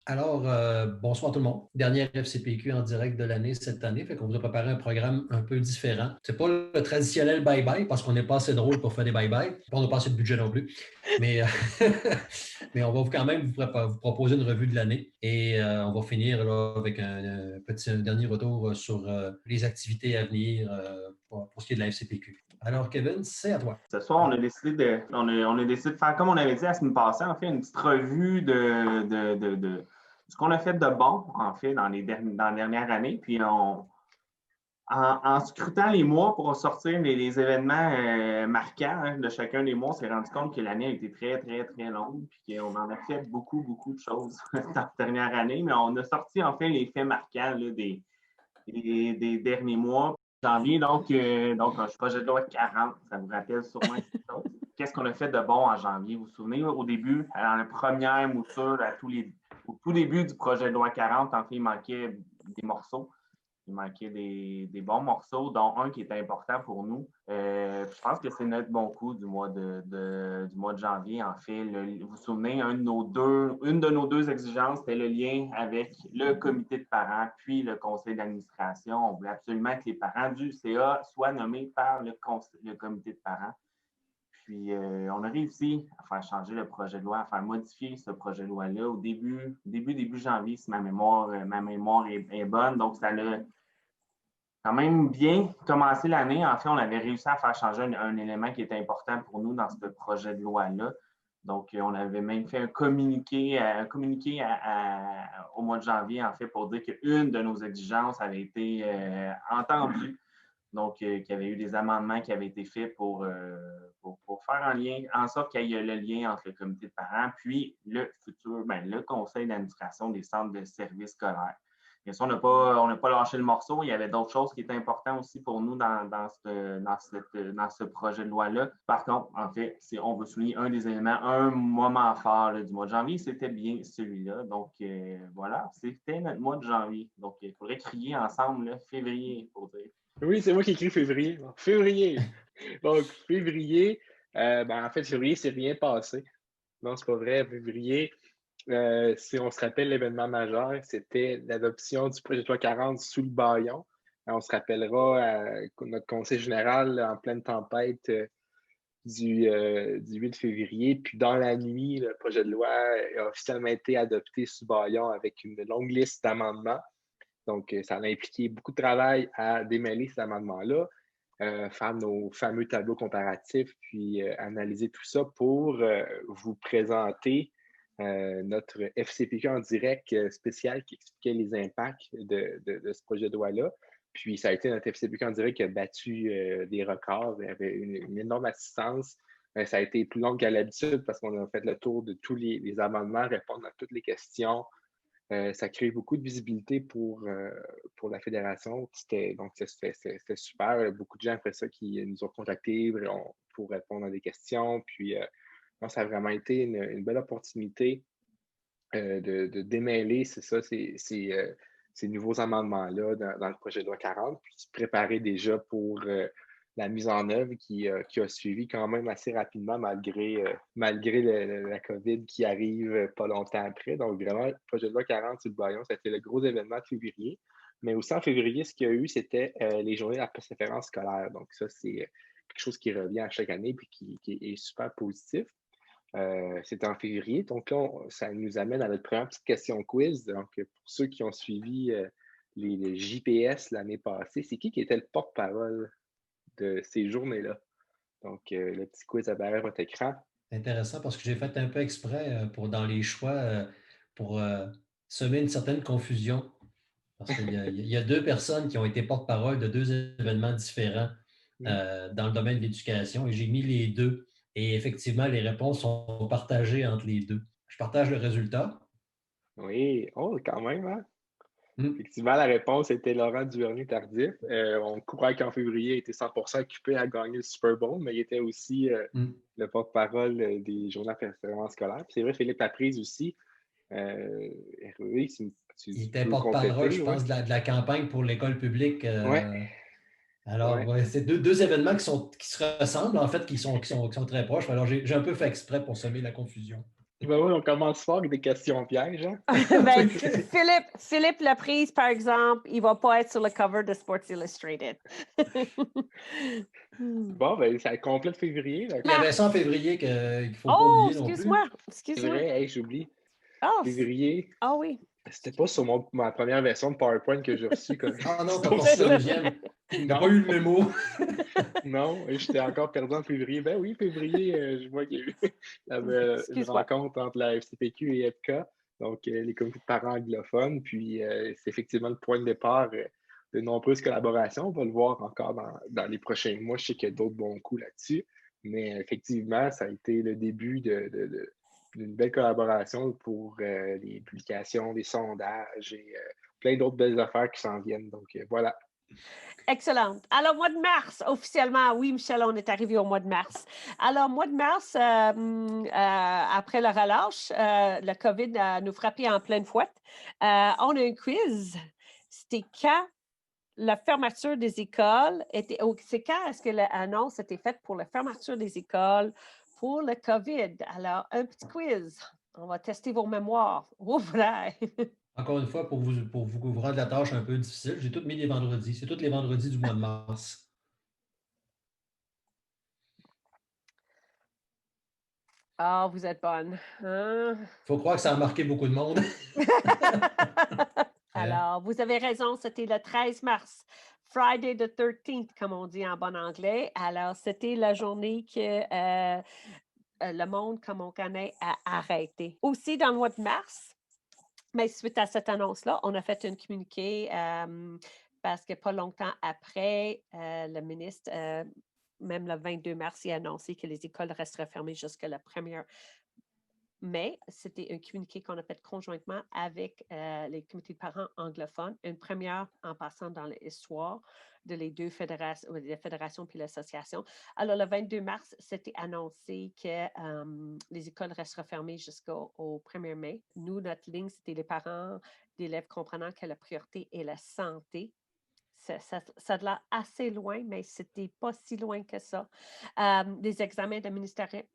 Alors, bonsoir tout le monde. Dernière FCPQ en direct de l'année cette année. Fait qu'on vous a préparé un programme un peu différent. C'est pas le traditionnel bye-bye parce qu'on n'est pas assez drôle pour faire des bye-bye. On n'a pas assez de budget non plus. Mais, mais on va quand même vous proposer une revue de l'année et on va finir là, avec un dernier retour sur les activités à venir pour ce qui est de la FCPQ. Alors, Kevin, c'est à toi. Ce soir, on a décidé de faire, comme on avait dit la semaine passée, en fait, une petite revue de ce qu'on a fait de bon, en fait, dans la dernière année. Puis, en scrutant les mois pour sortir les événements marquants de chacun des mois, on s'est rendu compte que l'année a été très, très, très longue, puis qu'on en a fait beaucoup, beaucoup de choses dans la dernière année. Mais on a sorti, en fait, les faits marquants là, des derniers mois. Janvier, donc un projet de loi 40, ça vous rappelle sûrement quelque chose. Qu'est-ce qu'on a fait de bon en janvier? Vous vous souvenez, au début, à la première mouture, au tout début du projet de loi 40, en fait, il manquait des morceaux. Il manquait des bons morceaux, dont un qui était important pour nous. Je pense que c'est notre bon coup du mois de janvier. En fait, vous vous souvenez, une de nos deux exigences, c'était le lien avec le comité de parents puis le conseil d'administration. On voulait absolument que les parents du CA soient nommés par le comité de parents. Puis, on a réussi à faire changer le projet de loi, à faire modifier ce projet de loi-là au début janvier, si ma mémoire est bonne. Donc, ça a quand même bien commencé l'année. En fait, on avait réussi à faire changer un élément qui était important pour nous dans ce projet de loi-là. Donc, on avait même fait un communiqué au mois de janvier, en fait, pour dire qu'une de nos exigences avait été entendue. Donc, qu'il y avait eu des amendements qui avaient été faits pour faire un lien, en sorte qu'il y ait le lien entre le comité de parents puis le conseil d'administration des centres de services scolaires. Bien sûr, on n'a pas lâché le morceau. Il y avait d'autres choses qui étaient importantes aussi pour nous dans ce projet de loi-là. Par contre, en fait, si on veut souligner un des éléments, un moment fort là, du mois de janvier, c'était bien celui-là. Donc, voilà, c'était notre mois de janvier. Donc, il faudrait crier ensemble là, février pour dire. Oui, c'est moi qui écris février. Bon, février. Donc, février, en fait, février, c'est rien passé. Non, c'est pas vrai. Février, si on se rappelle l'événement majeur, c'était l'adoption du projet de loi 40 sous le bâillon. On se rappellera notre conseil général en pleine tempête du 8 février. Puis dans la nuit, le projet de loi a officiellement été adopté sous bâillon avec une longue liste d'amendements. Donc, ça a impliqué beaucoup de travail à démêler ces amendements-là, faire nos fameux tableaux comparatifs, puis analyser tout ça pour vous présenter notre FCPQ en direct spécial qui expliquait les impacts de ce projet de loi-là. Puis, ça a été notre FCPQ en direct qui a battu des records. Il y avait une énorme assistance. Ça a été plus long qu'à l'habitude parce qu'on a fait le tour de tous les amendements, répondre à toutes les questions. Ça crée beaucoup de visibilité pour la fédération. Donc, c'était super. Beaucoup de gens après ça qui nous ont contactés pour répondre à des questions. Puis, ça a vraiment été une belle opportunité de démêler, c'est ça, ces nouveaux amendements-là dans le projet de loi 40, puis se préparer déjà pour la mise en œuvre qui a suivi quand même assez rapidement malgré la COVID qui arrive pas longtemps après. Donc, vraiment, le projet de loi 40 sur le Bayon, ça a été le gros événement de février. Mais aussi en février, ce qu'il y a eu, c'était les journées de la persévérance scolaire. Donc, ça, c'est quelque chose qui revient à chaque année et qui est super positif. C'était en février. Donc là, ça nous amène à notre première petite question quiz. Donc, pour ceux qui ont suivi les JPS l'année passée, c'est qui était le porte-parole de ces journées-là? Donc, le petit quiz apparaît à votre écran. C'est intéressant parce que j'ai fait un peu exprès dans les choix pour semer une certaine confusion. Parce qu'il y a deux personnes qui ont été porte-parole de deux événements différents dans le domaine de l'éducation et j'ai mis les deux. Et effectivement, les réponses sont partagées entre les deux. Je partage le résultat. Oui, oh, quand même, hein? Mm. Effectivement, la réponse était Laurent Duvernay-Tardif. On croit qu'en février, il était 1100% occupé à gagner le Super Bowl, mais il était aussi le porte-parole des journées de persévérance scolaire. Puis c'est vrai, Philippe Laprise aussi. Hervé, si Il tu était peux porte-parole, compléter, je oui. pense, de la campagne pour l'école publique. Ouais, Alors, ouais. ouais, c'est deux événements qui se ressemblent, en fait, qui sont très proches. Alors, j'ai un peu fait exprès pour semer la confusion. Ben oui, on commence fort avec des questions pièges. Hein? Ben, Philippe Laprise, par exemple, il ne va pas être sur le cover de Sports Illustrated. Bon, ben, ça complète février. Il y avait ça en février qu'il ne faut pas Oh, oublier non plus. excuse-moi. C'est vrai, hey, j'oublie. Oh, Février. ah oui. C'était pas sur ma première version de PowerPoint que j'ai reçue. Ah non, t'as pas reçu la deuxième. T'as pas eu le mémo. Non, j'étais encore perdu en février. Ben oui, février, je vois qu'il y a eu une rencontre entre la FCPQ et EPCA, donc les comités de parents anglophones. Puis c'est effectivement le point de départ de nombreuses collaborations. On va le voir encore dans les prochains mois. Je sais qu'il y a d'autres bons coups là-dessus. Mais effectivement, ça a été le début d'une belle collaboration pour les publications, des sondages et plein d'autres belles affaires qui s'en viennent. Donc voilà. Excellent. Alors, mois de mars, officiellement, oui, Michel, on est arrivé au mois de mars. Alors, mois de mars, après le relâche, le COVID nous frappait en pleine fouette. On a un quiz. C'était quand la fermeture des écoles était... C'est quand est-ce que l'annonce était faite pour la fermeture des écoles pour le COVID? Alors, un petit quiz. On va tester vos mémoires. Ouvert! Encore une fois, pour vous rendre la tâche un peu difficile, j'ai tout mis les vendredis. C'est tous les vendredis du mois de mars. Ah, vous êtes bonne. Hein? Faut croire que ça a marqué beaucoup de monde. Alors, vous avez raison, c'était le 13 mars. Friday the 13th, comme on dit en bon anglais. Alors, c'était la journée que le monde, comme on connaît, a arrêté. Aussi, dans le mois de mars, mais suite à cette annonce-là, on a fait un communiqué parce que pas longtemps après, le ministre, même le 22 mars, il a annoncé que les écoles resteraient fermées jusqu'à la 1er mai. C'était un communiqué qu'on a fait conjointement avec les comités de parents anglophones, une première en passant dans l'histoire de les deux fédérations, la fédération puis l'association. Alors, le 22 mars, c'était annoncé que les écoles resteraient fermées jusqu'au 1er mai. Nous, notre ligne, c'était les parents d'élèves comprenant que la priorité est la santé. Ça a l'air assez loin, mais ce n'était pas si loin que ça. Les examens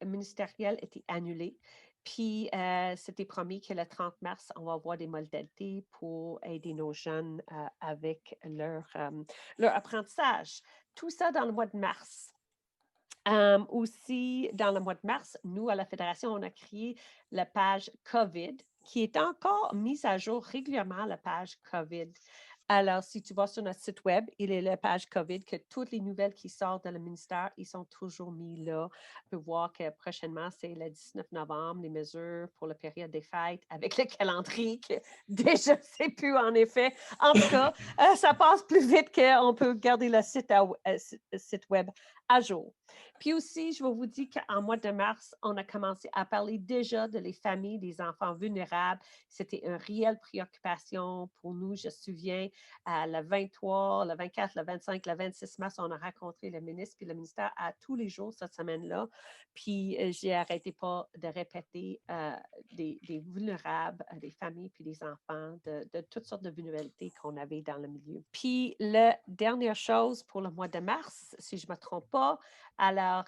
ministériels étaient annulés. Puis, c'était promis que le 30 mars, on va avoir des modalités pour aider nos jeunes avec leur apprentissage. Tout ça dans le mois de mars. Aussi, dans le mois de mars, nous, à la Fédération, on a créé la page COVID, qui est encore mise à jour régulièrement, la page COVID. Alors, si tu vas sur notre site web, il est la page COVID, que toutes les nouvelles qui sortent de le ministère, ils sont toujours mis là. On peut voir que prochainement, c'est le 19 novembre, les mesures pour la période des fêtes avec le calendrier que déjà, c'est plus en effet. En tout cas, ça passe plus vite qu'on peut garder le site web à jour. Puis aussi, je vais vous dire qu'en mois de mars, on a commencé à parler déjà de les familles des enfants vulnérables. C'était une réelle préoccupation pour nous. Je me souviens, le 23, le 24, le 25, le 26 mars, on a rencontré le ministre puis le ministère à tous les jours cette semaine-là. Puis, j'ai arrêté pas de répéter des vulnérables, des familles puis des enfants, de toutes sortes de vulnérabilités qu'on avait dans le milieu. Puis, la dernière chose pour le mois de mars, si je ne me trompe pas, alors,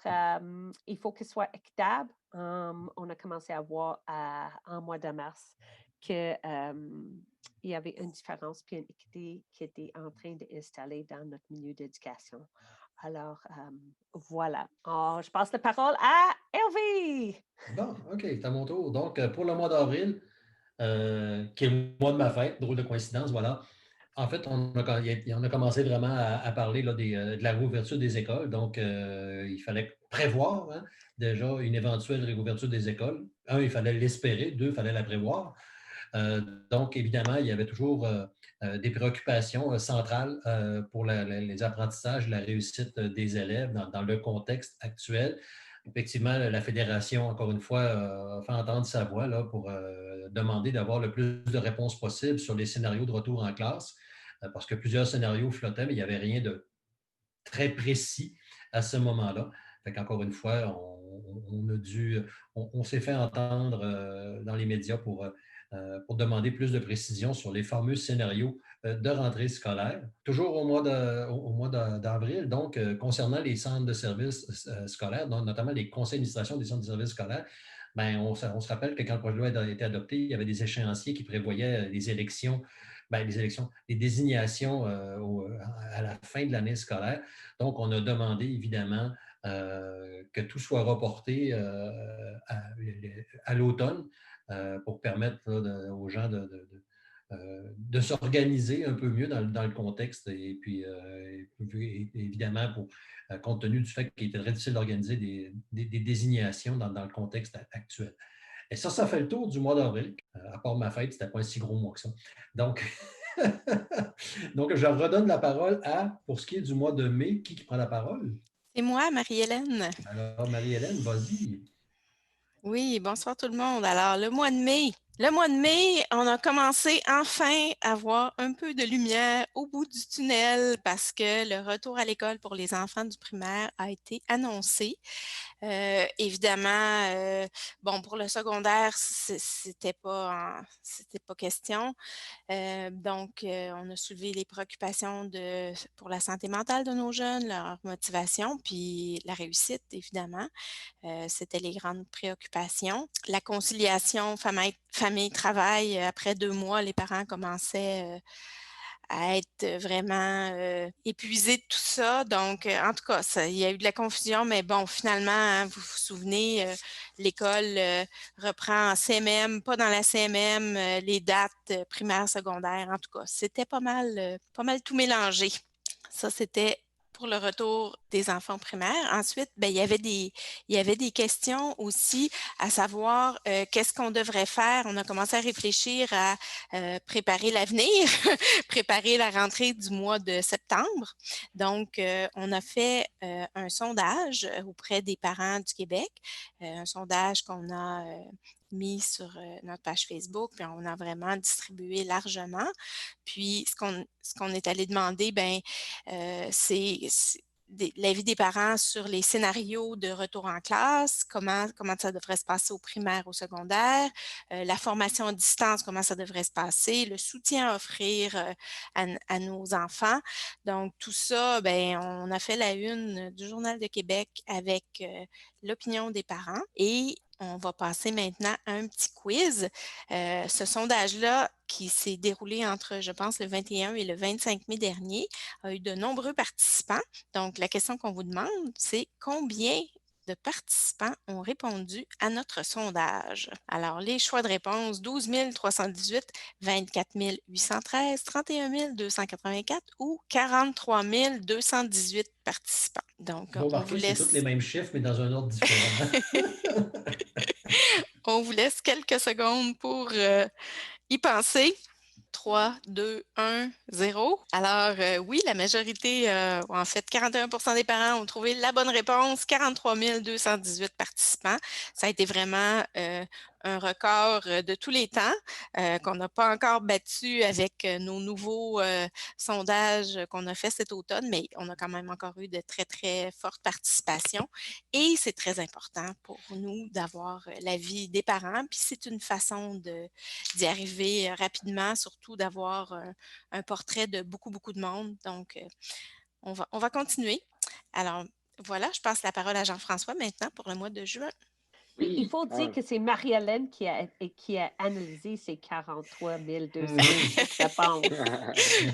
il faut qu'il soit équitable. On a commencé à voir en mois de mars qu'il y avait une différence puis une équité qui était en train d'installer dans notre milieu d'éducation. Alors, voilà. Je passe la parole à Hervé. Bon, OK, c'est à mon tour. Donc, pour le mois d'avril, qui est le mois de ma fête, drôle de coïncidence, voilà. En fait, on a commencé vraiment à parler là, de la réouverture des écoles. Donc, il fallait prévoir déjà une éventuelle réouverture des écoles. Un, il fallait l'espérer. Deux, il fallait la prévoir. Donc, évidemment, il y avait toujours des préoccupations centrales pour les apprentissages, la réussite des élèves dans le contexte actuel. Effectivement, la Fédération, encore une fois, a fait entendre sa voix là, pour demander d'avoir le plus de réponses possibles sur les scénarios de retour en classe, parce que plusieurs scénarios flottaient, mais il n'y avait rien de très précis à ce moment-là. Encore une fois, on s'est fait entendre dans les médias pour demander plus de précision sur les fameux scénarios de rentrée scolaire. Toujours au mois d'avril, donc, concernant les centres de services scolaires, notamment les conseils d'administration des centres de services scolaires, ben, on se rappelle que quand le projet de loi a été adopté, il y avait des échéanciers qui prévoyaient des élections, des désignations à la fin de l'année scolaire. Donc, on a demandé évidemment que tout soit reporté à l'automne pour permettre là, aux gens de s'organiser un peu mieux dans le contexte et puis évidemment compte tenu du fait qu'il était très difficile d'organiser des désignations dans le contexte actuel. Et ça fait le tour du mois d'avril. À part ma fête, c'était pas un si gros mois que ça. Donc, donc je redonne la parole pour ce qui est du mois de mai, qui prend la parole? C'est moi, Marie-Hélène. Alors, Marie-Hélène, vas-y. Oui, bonsoir tout le monde. Alors, le mois de mai. Le mois de mai, on a commencé enfin à voir un peu de lumière au bout du tunnel parce que le retour à l'école pour les enfants du primaire a été annoncé. Évidemment, bon, pour le secondaire, c'était pas question. On a soulevé les préoccupations pour la santé mentale de nos jeunes, leur motivation, puis la réussite, évidemment. C'était les grandes préoccupations. La conciliation famille-travail, après 2 mois, les parents commençaient à être vraiment épuisés de tout ça. Donc, en tout cas, il y a eu de la confusion, mais bon, finalement, hein, vous vous souvenez, l'école reprend en CMM, pas dans la CMM, les dates primaires, secondaires. En tout cas, c'était pas mal tout mélangé. Ça, c'était pour le retour des enfants primaires. Ensuite, il y avait des questions aussi à savoir qu'est-ce qu'on devrait faire. On a commencé à réfléchir à préparer l'avenir, préparer la rentrée du mois de septembre. Donc, on a fait un sondage auprès des parents du Québec, un sondage qu'on a mis sur notre page Facebook, puis on a vraiment distribué largement. Puis, ce qu'on est allé demander, c'est l'avis des parents sur les scénarios de retour en classe, comment ça devrait se passer au primaire, au secondaire, la formation à distance, comment ça devrait se passer, le soutien à offrir à nos enfants. Donc, tout ça, on a fait la une du Journal de Québec avec l'opinion des parents et on va passer maintenant à un petit quiz. Ce sondage-là, qui s'est déroulé entre, je pense, le 21 et le 25 mai dernier, a eu de nombreux participants. Donc, la question qu'on vous demande, c'est combien de participants ont répondu à notre sondage? Alors, les choix de réponse, 12 318, 24 813, 31 284 ou 43 218 participants. Donc, Vous on vous remarquez, c'est tous laisse... les mêmes chiffres, mais dans un ordre différent. On vous laisse quelques secondes pour y penser. 3, 2, 1, 0. Alors, oui, la majorité, en fait, 41% des parents ont trouvé la bonne réponse, 43 218 participants. Ça a été vraiment un record de tous les temps qu'on n'a pas encore battu avec nos nouveaux sondages qu'on a fait cet automne, mais on a quand même encore eu de très, très fortes participations. Et c'est très important pour nous d'avoir l'avis des parents. Puis c'est une façon d'y arriver rapidement, surtout d'avoir un portrait de beaucoup, beaucoup de monde. Donc, on va continuer. Alors, voilà, je passe la parole à Jean-François maintenant pour le mois de juin. Il faut dire que c'est Marie-Hélène qui a analysé ces 43 200 réponses.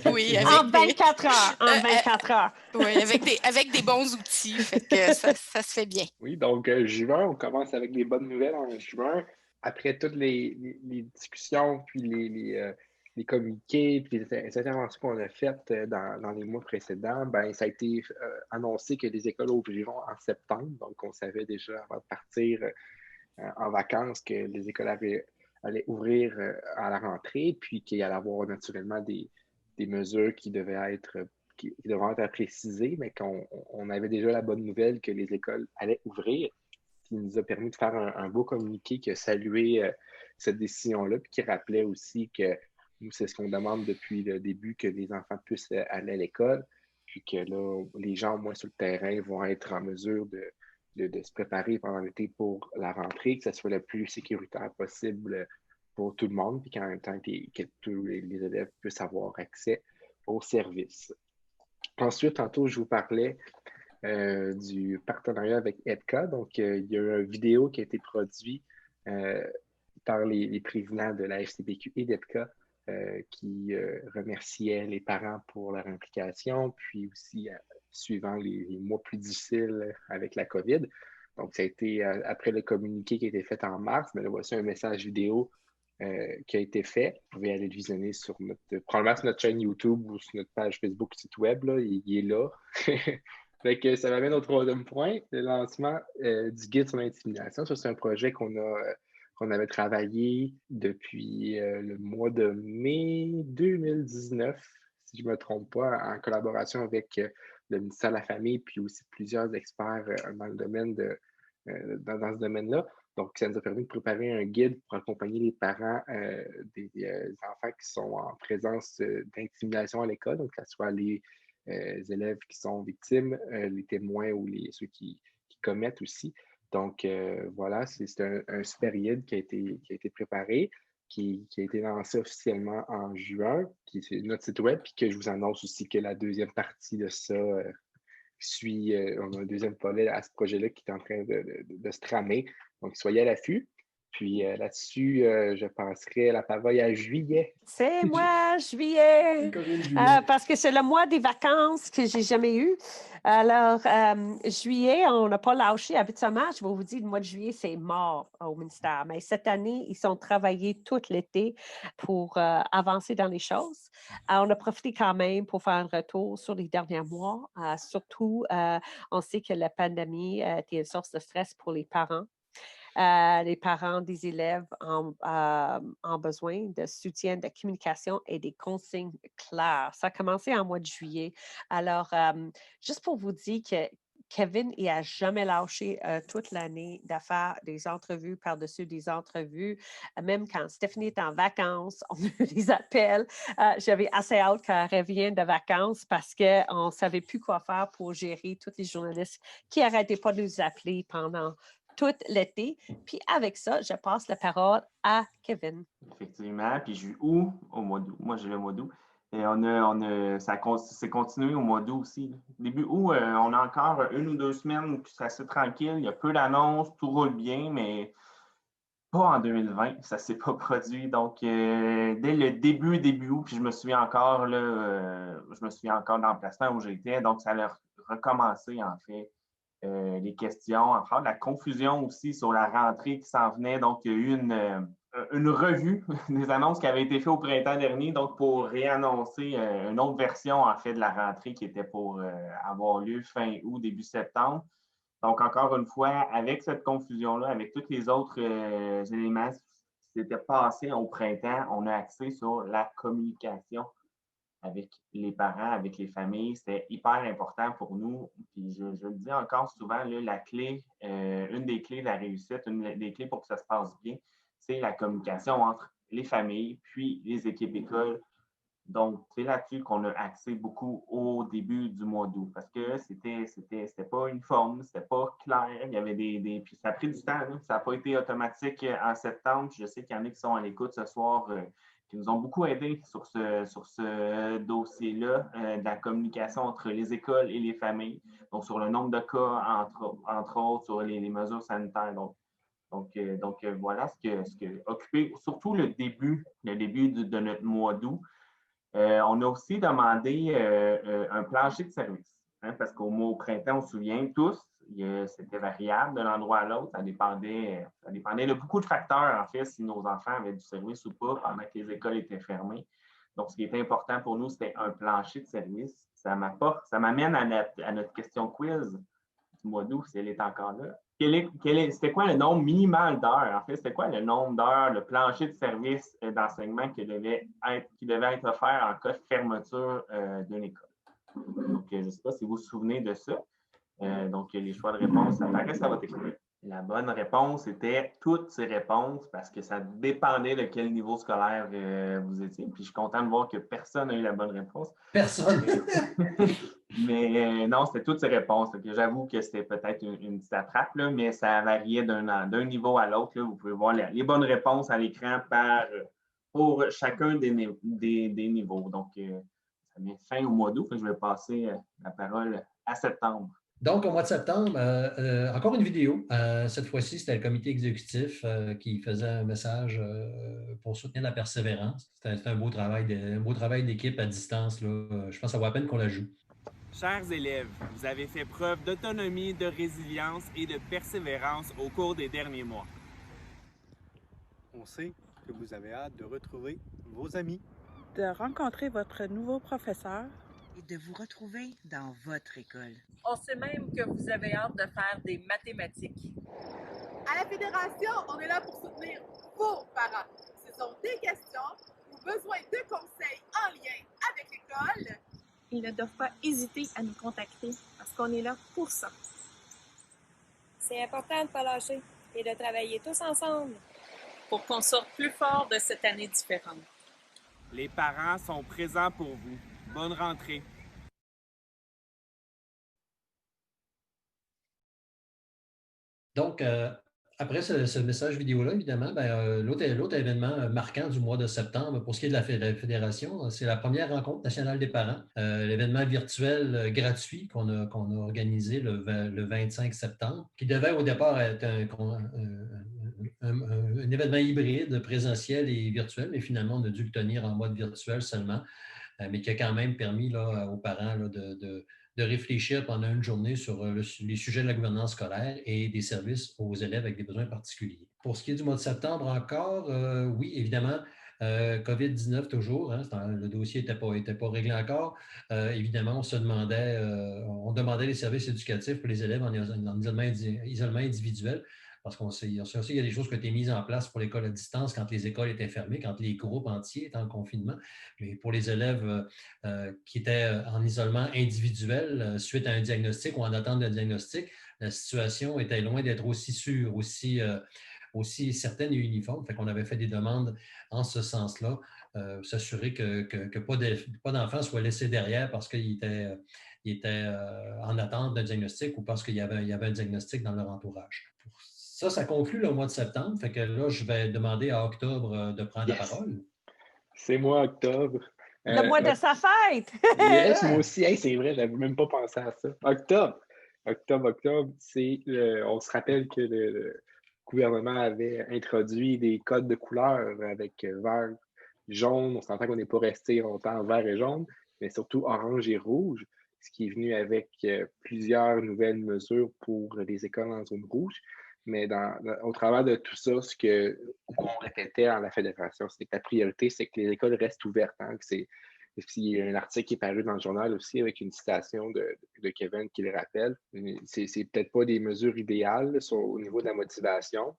Oui, En 24 heures. En 24 heures. Oui, avec des bons outils. Fait que ça se fait bien. Oui, donc juin, on commence avec des bonnes nouvelles en juin. Après toutes les discussions, puis les communiqués, puis les interventions qu'on a faites dans les mois précédents, ça a été annoncé que les écoles ouvriront en septembre. Donc, on savait déjà avant de partir en vacances que les écoles allaient ouvrir à la rentrée, puis qu'il y allait avoir naturellement des mesures qui devaient être précisées, mais qu'on avait déjà la bonne nouvelle que les écoles allaient ouvrir, qui nous a permis de faire un beau communiqué qui a salué cette décision-là, puis qui rappelait aussi que nous, c'est ce qu'on demande depuis le début, que les enfants puissent aller à l'école, puis que là, les gens, au moins sur le terrain, vont être en mesure de se préparer pendant l'été pour la rentrée, que ce soit le plus sécuritaire possible pour tout le monde, puis qu'en même temps, que tous les élèves puissent avoir accès aux services. Ensuite, tantôt, je vous parlais du partenariat avec EDCA. Donc, il y a eu une vidéo qui a été produite par les présidents de la FCPQ et d'EDCA qui remerciaient les parents pour leur implication, puis aussi suivant les mois plus difficiles avec la COVID. Donc, ça a été après le communiqué qui a été fait en mars, mais là, voici un message vidéo qui a été fait. Vous pouvez aller le visionner probablement sur notre chaîne YouTube ou sur notre page Facebook, site web, là, il est là. Fait que ça m'amène au troisième point, le lancement du guide sur l'intimidation. Ça, c'est un projet qu'on avait travaillé depuis le mois de mai 2019, si je ne me trompe pas, en collaboration avec le ministère de la Famille, puis aussi plusieurs experts dans le domaine dans ce domaine-là. Donc, ça nous a permis de préparer un guide pour accompagner les parents des enfants qui sont en présence d'intimidation à l'école, donc que ce soit les élèves qui sont victimes, les témoins ou ceux qui commettent aussi. Donc, voilà, c'est un super guide qui a été préparé, qui a été lancé officiellement en juin, qui est notre site web, puis que je vous annonce aussi que la deuxième partie de ça suit. On a un deuxième volet à ce projet-là qui est en train de se tramer. Donc, soyez à l'affût. Puis là-dessus, je passerai la parole à Juillet. C'est moi, Juillet, parce que c'est le mois des vacances que j'ai jamais eu. Alors, Juillet, on n'a pas lâché habituellement. Je vais vous dire, le mois de juillet, c'est mort au ministère. Mais cette année, ils ont travaillé tout l'été pour avancer dans les choses. On a profité quand même pour faire un retour sur les derniers mois. Surtout, on sait que la pandémie était une source de stress pour les parents. Les parents des élèves ont besoin de soutien, de communication et des consignes claires. Ça a commencé en mois de juillet. Alors, juste pour vous dire que Kevin, il n'a jamais lâché toute l'année de faire des entrevues par-dessus des entrevues. Même quand Stéphanie est en vacances, on a eu des appels. J'avais assez hâte qu'elle revienne de vacances parce qu'on ne savait plus quoi faire pour gérer tous les journalistes qui n'arrêtaient pas de nous appeler pendant tout l'été. Puis avec ça, je passe la parole à Kevin. Effectivement. Puis au mois d'août. Moi, j'ai le mois d'août. Et ça s'est continué au mois d'août aussi. Début août, on a encore 1 ou 2 semaines où c'est assez tranquille. Il y a peu d'annonces, tout roule bien, mais pas en 2020. Ça ne s'est pas produit. Donc, dès le début août, puis je me souviens encore dans l'emplacement où j'étais. Donc, ça a recommencé, en fait. Les questions, encore de la confusion aussi sur la rentrée qui s'en venait. Donc, il y a eu une revue des annonces qui avait été faites au printemps dernier, donc pour réannoncer une autre version, en fait, de la rentrée qui était pour avoir lieu fin août, début septembre. Donc, encore une fois, avec cette confusion-là, avec tous les autres éléments qui s'étaient passés au printemps, on a axé sur la communication avec les parents, avec les familles. C'était hyper important pour nous. Puis je le dis encore souvent, là, la clé, une des clés de la réussite, une des clés pour que ça se passe bien, c'est la communication entre les familles puis les équipes écoles. Donc, c'est là-dessus qu'on a axé beaucoup au début du mois d'août parce que c'était pas uniforme, c'était pas clair. Il y avait puis ça a pris du temps. Là. Ça n'a pas été automatique en septembre. Je sais qu'il y en a qui sont à l'écoute ce soir qui nous ont beaucoup aidés sur ce dossier-là de la communication entre les écoles et les familles. Donc, sur le nombre de cas, entre autres, sur les mesures sanitaires. Donc, voilà ce qui a occupé surtout le début de notre mois d'août. On a aussi demandé un plancher de service, hein, parce qu'au printemps, on se souvient tous, c'était variable de l'endroit à l'autre. Ça dépendait de beaucoup de facteurs, en fait, si nos enfants avaient du service ou pas pendant que les écoles étaient fermées. Donc, ce qui était important pour nous, c'était un plancher de service. Ça m'amène à notre question quiz du mois d'août, si elle est encore là. C'était quoi le nombre minimal d'heures? En fait, c'était quoi le nombre d'heures, le plancher de service d'enseignement qui devait être offert en cas de fermeture d'une école? Donc, je ne sais pas si vous vous souvenez de ça. Donc, les choix de réponse apparaissent à votre écran. La bonne réponse était toutes ces réponses parce que ça dépendait de quel niveau scolaire vous étiez. Puis, je suis content de voir que personne n'a eu la bonne réponse. Personne. Mais non, c'était toutes ces réponses. J'avoue que c'était peut-être une petite attrape, là, mais ça variait d'un niveau à l'autre. Vous pouvez voir les bonnes réponses à l'écran pour chacun des niveaux. Donc, ça met fin au mois d'août. Je vais passer la parole à septembre. Donc, au mois de septembre, encore une vidéo. Cette fois-ci, c'était le comité exécutif qui faisait un message pour soutenir la persévérance. C'était un beau travail d'équipe à distance, là. Je pense que ça vaut la peine qu'on la joue. Chers élèves, vous avez fait preuve d'autonomie, de résilience et de persévérance au cours des derniers mois. On sait que vous avez hâte de retrouver vos amis, de rencontrer votre nouveau professeur et de vous retrouver dans votre école. On sait même que vous avez hâte de faire des mathématiques. À la Fédération, on est là pour soutenir vos parents. S'ils ont des questions ou besoin de conseils en lien avec l'école, ils ne doivent pas hésiter à nous contacter parce qu'on est là pour ça. C'est important de ne pas lâcher et de travailler tous ensemble pour qu'on sorte plus fort de cette année différente. Les parents sont présents pour vous. Bonne rentrée. Donc, après ce message vidéo-là, évidemment, l'autre événement marquant du mois de septembre, pour ce qui est de la Fédération, c'est la première rencontre nationale des parents, l'événement virtuel gratuit qu'on a organisé le 25 septembre, qui devait au départ être un événement hybride, présentiel et virtuel, mais finalement, on a dû le tenir en mode virtuel seulement, mais qui a quand même permis là, aux parents là, de réfléchir pendant une journée sur les sujets de la gouvernance scolaire et des services aux élèves avec des besoins particuliers. Pour ce qui est du mois de septembre encore, oui, évidemment, COVID-19 toujours, hein, le dossier n'était pas réglé encore. Évidemment, on demandait les services éducatifs pour les élèves en isolement individuel, parce qu'on sait aussi qu'il y a des choses qui ont été mises en place pour l'école à distance quand les écoles étaient fermées, quand les groupes entiers étaient en confinement. Mais pour les élèves qui étaient en isolement individuel suite à un diagnostic ou en attente d'un diagnostic, la situation était loin d'être aussi sûre, aussi certaine et uniforme. Fait qu'on avait fait des demandes en ce sens-là, s'assurer que pas d'enfants soient laissés derrière parce qu'ils étaient en attente d'un diagnostic ou parce qu'il y avait un diagnostic dans leur entourage. Ça conclut le mois de septembre. Fait que là, je vais demander à Octobre de prendre la parole. C'est moi, Octobre. Le mois de sa fête! Yes, moi aussi. Hey, c'est vrai, je n'avais même pas pensé à ça. Octobre, on se rappelle que le gouvernement avait introduit des codes de couleurs avec vert, jaune. On s'entend qu'on n'est pas resté longtemps vert et jaune, mais surtout orange et rouge, ce qui est venu avec plusieurs nouvelles mesures pour les écoles en zone rouge. Mais au travers de tout ça, qu'on répétait à la Fédération, c'est que la priorité, c'est que les écoles restent ouvertes. Hein, il y a un article qui est paru dans le journal aussi avec une citation de Kevin qui le rappelle. C'est peut-être pas des mesures idéales au niveau de la motivation,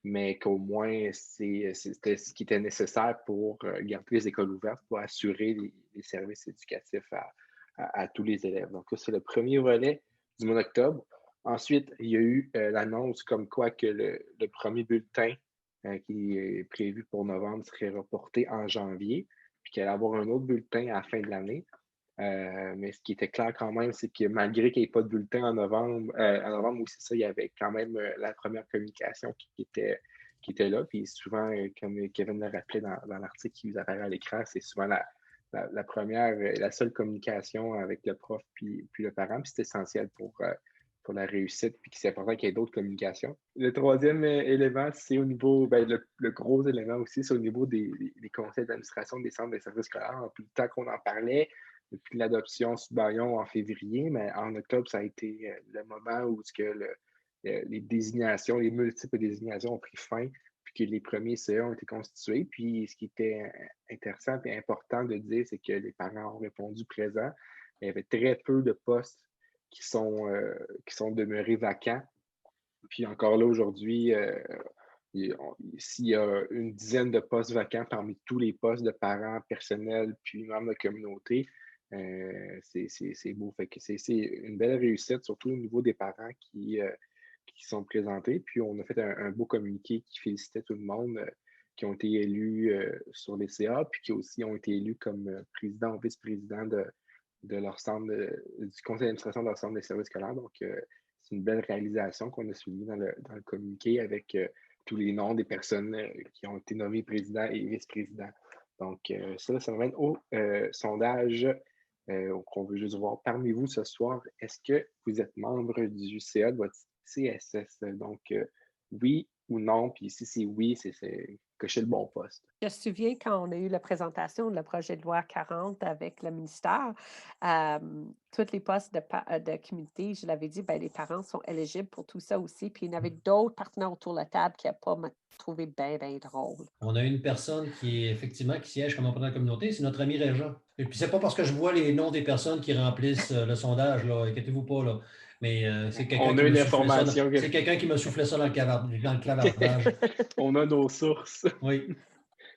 mais qu'au moins, c'était ce qui était nécessaire pour garder les écoles ouvertes, pour assurer les services éducatifs à tous les élèves. Donc, c'est le premier volet du mois d'octobre. Ensuite, il y a eu l'annonce comme quoi que le premier bulletin qui est prévu pour novembre serait reporté en janvier, puis qu'il allait y avoir un autre bulletin à la fin de l'année. Mais ce qui était clair quand même, c'est que malgré qu'il n'y ait pas de bulletin en novembre, oui, c'est ça, il y avait quand même la première communication qui était là. Puis souvent, comme Kevin le rappelait dans l'article qui vous apparaît à l'écran, c'est souvent la première, la seule communication avec le prof puis le parent. Puis c'est essentiel pour la réussite, puis c'est important qu'il y ait d'autres communications. Le troisième élément, c'est au niveau, le gros élément aussi, c'est au niveau des conseils d'administration des centres de services scolaires. Depuis le temps qu'on en parlait, depuis l'adoption sous Bayon en février, mais en octobre, ça a été le moment où les désignations, les multiples désignations ont pris fin, puis que les premiers CA ont été constitués. Puis ce qui était intéressant et important de dire, c'est que les parents ont répondu présent. Il y avait très peu de postes qui sont demeurés vacants. Puis encore là, aujourd'hui, s'il y a une dizaine de postes vacants parmi tous les postes de parents, personnels, puis membres de communauté, c'est beau. Fait que c'est une belle réussite, surtout au niveau des parents qui sont présentés. Puis on a fait un beau communiqué qui félicitait tout le monde qui ont été élus sur les CA, puis qui aussi ont été élus comme président ou vice-président de leur centre, du conseil d'administration de leur centre des services scolaires. Donc, c'est une belle réalisation qu'on a soulignée dans le communiqué avec tous les noms des personnes qui ont été nommées président et vice-président. Donc, ça m'amène au sondage qu'on veut juste voir parmi vous ce soir. Est-ce que vous êtes membre du CA de votre CSS? Donc, oui ou non, puis si c'est oui, c'est cocher le bon poste. Je me souviens quand on a eu la présentation de le projet de loi 40 avec le ministère, tous les postes de communauté, je l'avais dit, les parents sont éligibles pour tout ça aussi. Puis il y en avait d'autres partenaires autour de la table qui n'ont pas trouvé bien drôle. On a une personne qui est effectivement qui siège comme représentant de la communauté, c'est notre ami Régent. Et puis c'est pas parce que je vois les noms des personnes qui remplissent le sondage, là, inquiétez-vous pas, là. Mais c'est quelqu'un qui me soufflait ça. C'est quelqu'un qui me soufflait ça dans le clavardage. On a nos sources. Oui.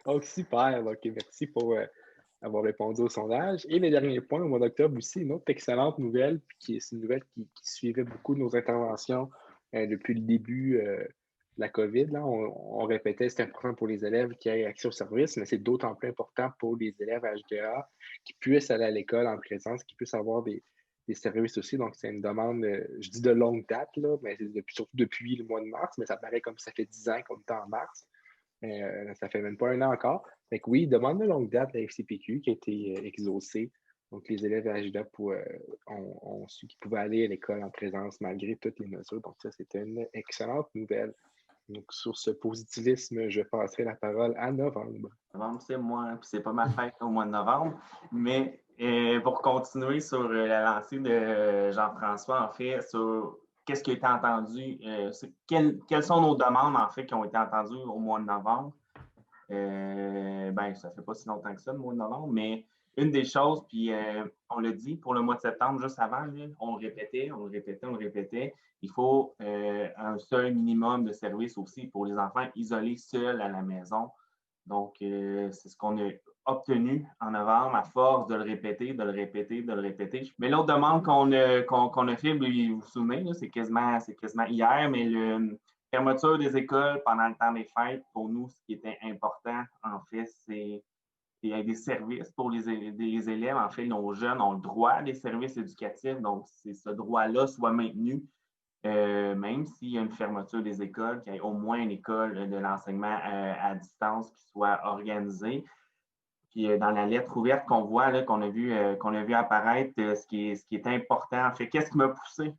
Donc, super. Donc, merci pour avoir répondu au sondage. Et le dernier point, au mois d'octobre aussi, une autre excellente nouvelle, puis c'est une nouvelle qui suivait beaucoup nos interventions depuis le début de la COVID. Là, on répétait, c'est important pour les élèves qui aient accès au service, mais c'est d'autant plus important pour les élèves HDA qui puissent aller à l'école en présence, qui puissent avoir des services aussi. Donc, c'est une demande, je dis de longue date, là, mais c'est surtout depuis le mois de mars, mais ça paraît comme ça fait 10 ans qu'on est en mars. Ça fait même pas un an encore. Fait que oui, demande de longue date de la FCPQ qui a été exaucée. Donc, les élèves HDA ont su qu'ils pouvaient aller à l'école en présence malgré toutes les mesures. Donc, ça, c'était une excellente nouvelle. Donc, sur ce positivisme, je passerai la parole à novembre. Novembre, c'est moi, puis c'est pas ma fête au mois de novembre. Mais pour continuer sur la lancée de Jean-François, en fait, sur qu'est-ce qui a été entendu, quelles sont nos demandes, en fait, qui ont été entendues au mois de novembre. Ça fait pas si longtemps que ça, le mois de novembre, mais une des choses, puis on l'a dit, pour le mois de septembre, juste avant, là, on le répétait, il faut un seul minimum de services aussi pour les enfants isolés seuls à la maison. Donc, c'est ce qu'on a obtenu en novembre à force de le répéter. Mais l'autre demande qu'on a fait, vous vous souvenez, là, c'est quasiment hier, mais la fermeture des écoles pendant le temps des fêtes, pour nous, ce qui était important, en fait, c'est qu'il y ait des services pour les élèves. En fait, nos jeunes ont le droit à des services éducatifs, donc c'est ce droit-là soit maintenu. Même s'il y a une fermeture des écoles, qu'il y ait au moins une école de l'enseignement à distance qui soit organisée. Puis dans la lettre ouverte qu'on voit, là, qu'on a vu apparaître, ce qui est important, en fait, qu'est-ce qui m'a poussé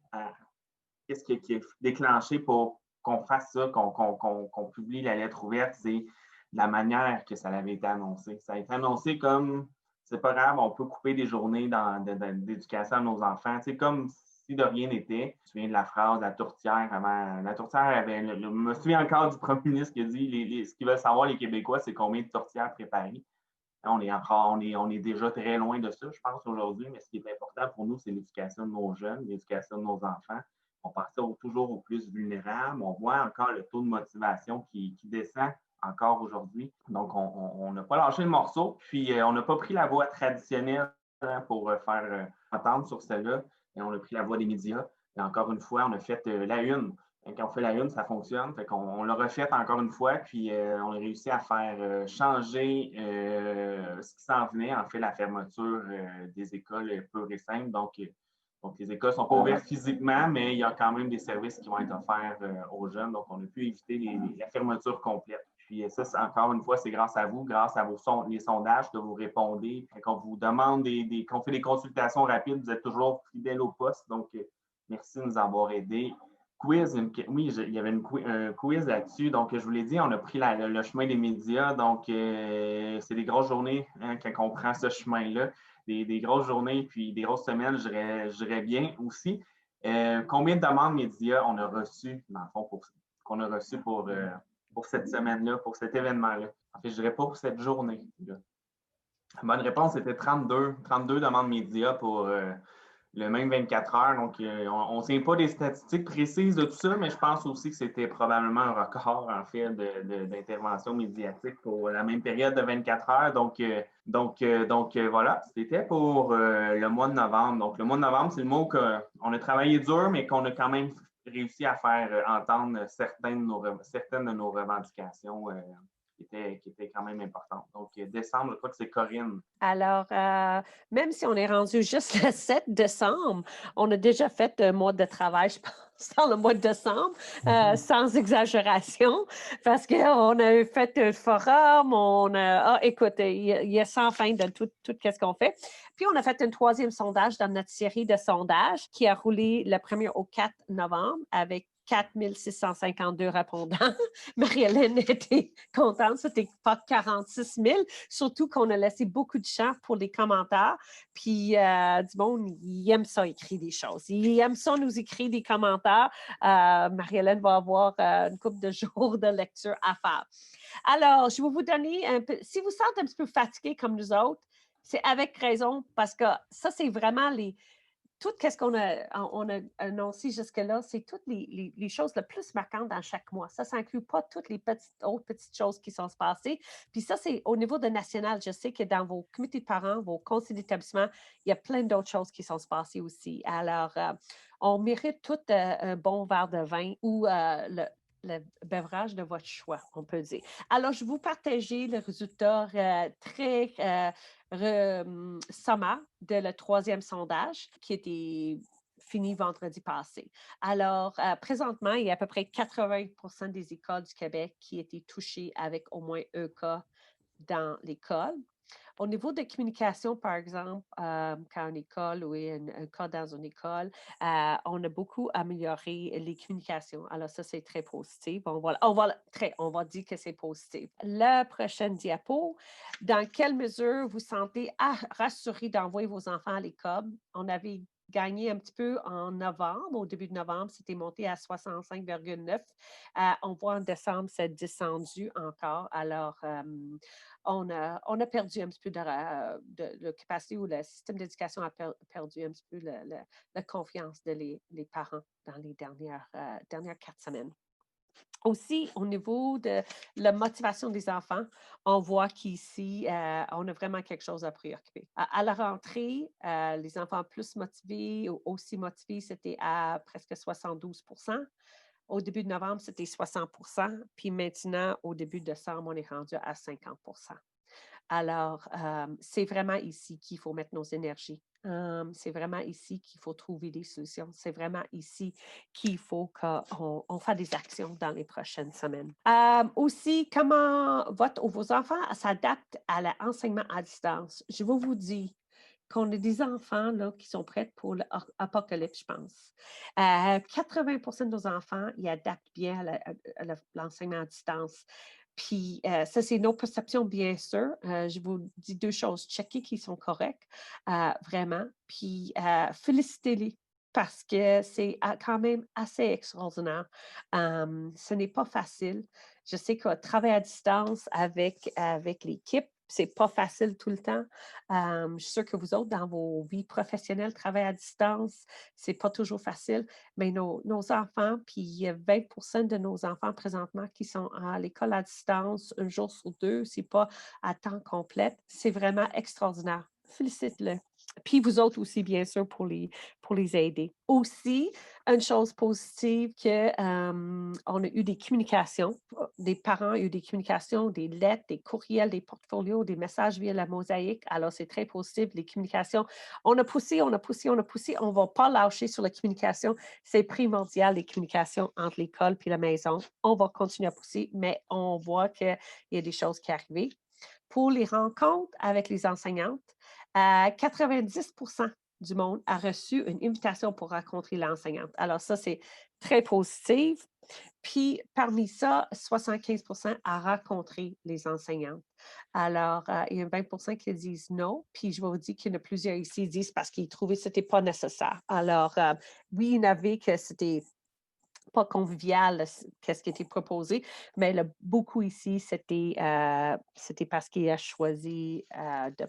qu'est-ce qui a déclenché pour qu'on fasse ça, qu'on publie la lettre ouverte, c'est la manière que ça avait été annoncé. Ça a été annoncé comme, c'est pas grave, on peut couper des journées d'éducation à nos enfants. C'est comme si de rien n'était. Je me souviens de la phrase, la tourtière avant. La tourtière avait. Je me souviens encore du premier ministre qui a dit ce qu'ils veulent savoir, les Québécois, c'est combien de tourtières préparées. On est déjà très loin de ça, je pense, aujourd'hui, mais ce qui est important pour nous, c'est l'éducation de nos jeunes, l'éducation de nos enfants. On pense toujours aux plus vulnérables. On voit encore le taux de motivation qui descend encore aujourd'hui. Donc, on n'a pas lâché le morceau, puis on n'a pas pris la voie traditionnelle pour faire entendre sur celle-là. Et on a pris la voie des médias. Et encore une fois, on a fait la une. Et quand on fait la une, ça fonctionne. Fait qu'on l'a refait encore une fois, puis on a réussi à faire changer ce qui s'en venait, en fait, la fermeture des écoles pure et simple. Donc, les écoles ne sont pas ouvertes physiquement, mais il y a quand même des services qui vont être offerts aux jeunes. Donc, on a pu éviter la fermeture complète. Puis ça, encore une fois, c'est grâce à vous, grâce à les sondages que vous répondez. Quand on vous demande qu'on fait des consultations rapides, vous êtes toujours fidèles au poste. Donc, merci de nous avoir aidés. Quiz, oui, il y avait un quiz là-dessus. Donc, je vous l'ai dit, on a pris le chemin des médias. Donc, c'est des grosses journées quand on prend ce chemin-là. Des grosses journées, puis des grosses semaines, je dirais bien aussi. Combien de demandes médias on a reçues, dans le fond, qu'on a reçues pour cette semaine-là, pour cet événement-là? En fait, je ne dirais pas pour cette journée-là. La bonne réponse, c'était 32 demandes médias pour le même 24 heures. Donc, on ne tient pas des statistiques précises de tout ça, mais je pense aussi que c'était probablement un record, en fait, d'intervention médiatique pour la même période de 24 heures. Donc voilà, c'était pour le mois de novembre. Donc, le mois de novembre, c'est le mois qu'on a travaillé dur, mais qu'on a quand même réussi à faire entendre certaines de nos revendications qui étaient quand même importantes. Donc, décembre, je crois que c'est Corinne. Alors, même si on est rendu juste le 7 décembre, on a déjà fait un mois de travail, je pense. dans le mois de décembre, sans exagération, parce qu'on a fait un forum, écoute, il y a sans fin de tout ce qu'on fait. Puis, on a fait un 3e sondage dans notre série de sondages qui a roulé le 1er au 4 novembre avec 4 652 répondants. Marie-Hélène était contente, c'était pas 46 000, surtout qu'on a laissé beaucoup de champ pour les commentaires. Puis, du monde, il aime ça écrire des choses. Il aime ça nous écrire des commentaires. Marie-Hélène va avoir une couple de jours de lecture à faire. Alors, je vais vous donner un peu, si vous sentez un petit peu fatigué comme nous autres, c'est avec raison, parce que ça, c'est vraiment tout ce qu'on a annoncé jusque-là, c'est toutes les choses les plus marquantes dans chaque mois. Ça n'inclut pas toutes les autres petites choses qui sont passées. Puis ça, c'est au niveau de national. Je sais que dans vos comités de parents, vos conseils d'établissement, il y a plein d'autres choses qui sont passées aussi. Alors, on mérite tout un bon verre de vin ou le beverage de votre choix, on peut dire. Alors, je vais vous partager le résultat très sommaire de le 3e sondage qui était fini vendredi passé. Alors, présentement, il y a à peu près 80% des écoles du Québec qui étaient touchées avec au moins un cas dans l'école. Au niveau de communication, par exemple, quand une école ou un cas dans une école, on a beaucoup amélioré les communications. Alors, ça, c'est très positif. On va dire que c'est positif. La prochaine diapo, dans quelle mesure vous sentez rassuré d'envoyer vos enfants à l'école? On avait gagné un petit peu en novembre. Au début de novembre, c'était monté à 65,9. On voit en décembre, c'est descendu encore. Alors, on a perdu un petit peu de capacité ou le système d'éducation a perdu un petit peu la confiance les parents dans les dernières 4 semaines. Aussi, au niveau de la motivation des enfants, on voit qu'ici, on a vraiment quelque chose à préoccuper. À la rentrée, les enfants plus motivés ou aussi motivés, c'était à presque 72%. Au début de novembre, c'était 60%. Puis maintenant, au début de décembre, on est rendu à 50%. Alors, c'est vraiment ici qu'il faut mettre nos énergies. C'est vraiment ici qu'il faut trouver des solutions. C'est vraiment ici qu'il faut qu'on fasse des actions dans les prochaines semaines. Aussi, comment vos enfants s'adaptent à l'enseignement à distance. Je vais vous dire qu'on a des enfants là, qui sont prêts pour l'apocalypse, je pense. 80% de nos enfants, ils adaptent bien à l'enseignement à distance. Puis, ça, c'est nos perceptions, bien sûr. Je vous dis 2 choses. Checker qu'ils sont corrects, vraiment. Puis, félicitez-les parce que c'est quand même assez extraordinaire. Ce n'est pas facile. Je sais que travailler à distance avec l'équipe, c'est pas facile tout le temps. Je suis sûre que vous autres, dans vos vies professionnelles, travailler à distance, c'est pas toujours facile. Mais nos enfants, puis il y a 20% de nos enfants présentement qui sont à l'école à distance, 1 jour sur 2, c'est pas à temps complet. C'est vraiment extraordinaire. Félicite-le. Puis vous autres aussi, bien sûr, pour les aider. Aussi, une chose positive on a eu des communications. Des parents ont eu des communications, des lettres, des courriels, des portfolios, des messages via la mosaïque. Alors, c'est très positif, les communications. On a poussé. On ne va pas lâcher sur la communication. C'est primordial, les communications entre l'école et la maison. On va continuer à pousser, mais on voit qu'il y a des choses qui arrivent. Pour les rencontres avec les enseignantes, 90% du monde a reçu une invitation pour rencontrer l'enseignante. Alors ça, c'est très positif. Puis, parmi ça, 75% a rencontré les enseignantes. Alors, il y a 20% qui disent non. Puis, je vais vous dire qu'il y en a plusieurs ici qui disent parce qu'ils trouvaient que ce n'était pas nécessaire. Alors, oui, il y en avait que c'était pas convivial, qu'est-ce qui était proposé, mais beaucoup ici, c'était parce qu'il a choisi de ne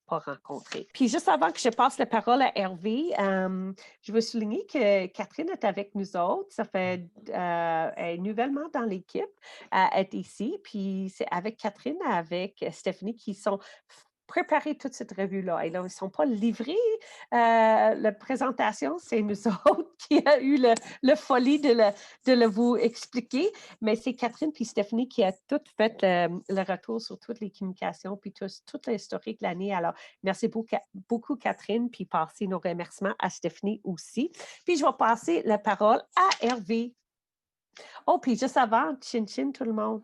pas rencontrer. Puis juste avant que je passe la parole à Hervé, je veux souligner que Catherine est avec nous autres. Ça fait, elle est nouvellement dans l'équipe, elle est ici, puis c'est avec Catherine, avec Stéphanie qui sont préparé toute cette revue-là. Et là, ils ne sont pas livrés. La présentation, c'est nous autres qui a eu le folie de vous expliquer. Mais c'est Catherine puis Stéphanie qui a tout fait le retour sur toutes les communications puis toute l'historique de l'année. Alors, merci beaucoup, Catherine, puis passez nos remerciements à Stéphanie aussi. Puis, je vais passer la parole à Hervé. Oh, puis juste avant, chin-chin tout le monde.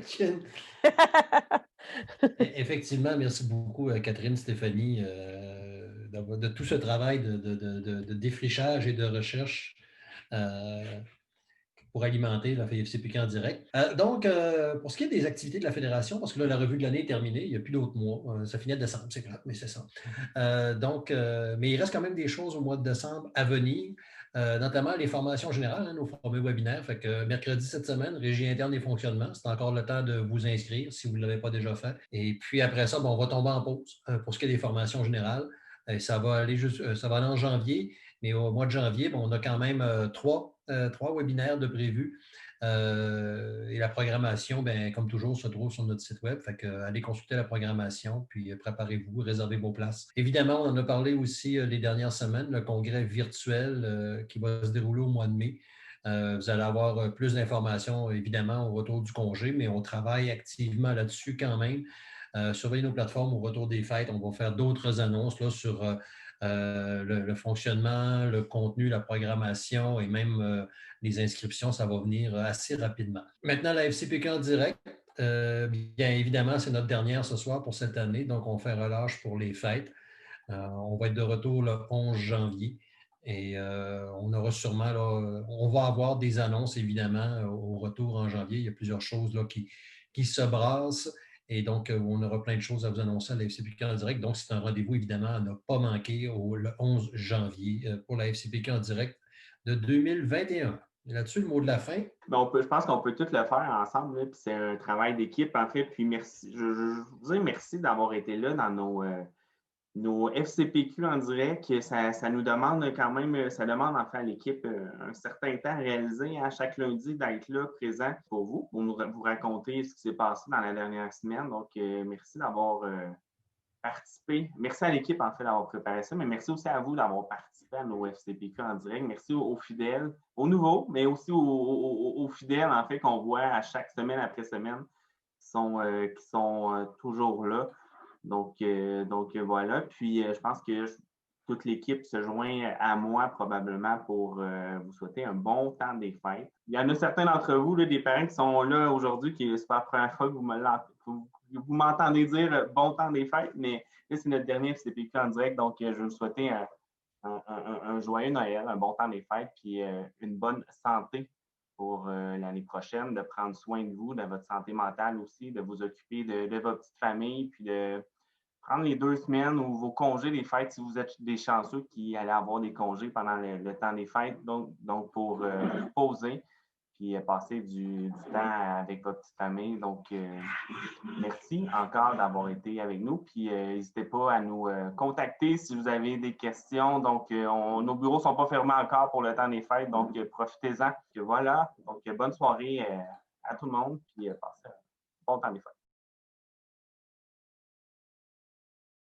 Chin. Effectivement, merci beaucoup, Catherine, Stéphanie, de tout ce travail de défrichage et de recherche pour alimenter la FCPQ en direct. Donc, pour ce qui est des activités de la Fédération, parce que là, la revue de l'année est terminée, il n'y a plus d'autres mois. Ça finit en décembre, c'est clair, mais c'est ça. Mais il reste quand même des choses au mois de décembre à venir. Notamment les formations générales, nos fameux webinaires. Fait que mercredi cette semaine, régie interne et fonctionnement, c'est encore le temps de vous inscrire si vous ne l'avez pas déjà fait. Et puis après ça, on va tomber en pause pour ce qui est des formations générales. Ça va aller en janvier, mais au mois de janvier, on a quand même trois webinaires de prévus. Et la programmation, comme toujours, se trouve sur notre site web. Fait que, allez consulter la programmation, puis préparez-vous, réservez vos places. Évidemment, on en a parlé aussi les dernières semaines, le congrès virtuel qui va se dérouler au mois de mai. Vous allez avoir plus d'informations, évidemment, au retour du congé, mais on travaille activement là-dessus quand même. Surveillez nos plateformes au retour des fêtes. On va faire d'autres annonces là, sur le fonctionnement, le contenu, la programmation et même les inscriptions, ça va venir assez rapidement. Maintenant, la FCPQ en direct, bien évidemment, c'est notre dernière ce soir pour cette année, donc on fait relâche pour les fêtes. On va être de retour le 11 janvier et on aura sûrement, là, on va avoir des annonces évidemment au retour en janvier. Il y a plusieurs choses là, qui se brassent. Et donc, on aura plein de choses à vous annoncer à la FCPQ en direct. Donc, c'est un rendez-vous, évidemment, à ne pas manquer le 11 janvier pour la FCPQ en direct de 2021. Et là-dessus, le mot de la fin. Je pense qu'on peut tout le faire ensemble. Puis c'est un travail d'équipe, en fait. Puis merci. Je vous dis merci d'avoir été là dans nos FCPQ en direct. Ça nous demande quand même, ça demande en fait à l'équipe un certain temps à réaliser chaque lundi d'être là, présent pour vous raconter ce qui s'est passé dans la dernière semaine. Donc, merci d'avoir participé. Merci à l'équipe, en fait, d'avoir préparé ça, mais merci aussi à vous d'avoir participé à nos FCPQ en direct. Merci aux fidèles, aux nouveaux, mais aussi aux fidèles, en fait, qu'on voit à chaque semaine après semaine, qui sont toujours là. Donc voilà. Puis, je pense que toute l'équipe se joint à moi probablement pour vous souhaiter un bon temps des fêtes. Il y en a certains d'entre vous, là, des parents qui sont là aujourd'hui, qui c'est pas la première fois que vous m'entendez dire bon temps des fêtes, mais là, c'est notre dernier FCPQ en direct. Donc, je vais vous souhaiter un joyeux Noël, un bon temps des fêtes, puis une bonne santé pour l'année prochaine, de prendre soin de vous, de votre santé mentale aussi, de vous occuper de votre petite famille, puis de prendre les 2 semaines ou vos congés des fêtes si vous êtes des chanceux qui allaient avoir des congés pendant le temps des fêtes, donc pour vous poser puis passer du temps avec votre petite famille. Donc, merci encore d'avoir été avec nous. Puis, n'hésitez pas à nous contacter si vous avez des questions. Donc, nos bureaux ne sont pas fermés encore pour le temps des fêtes, donc profitez-en. Voilà. Donc, bonne soirée à tout le monde, puis passez un bon temps des fêtes.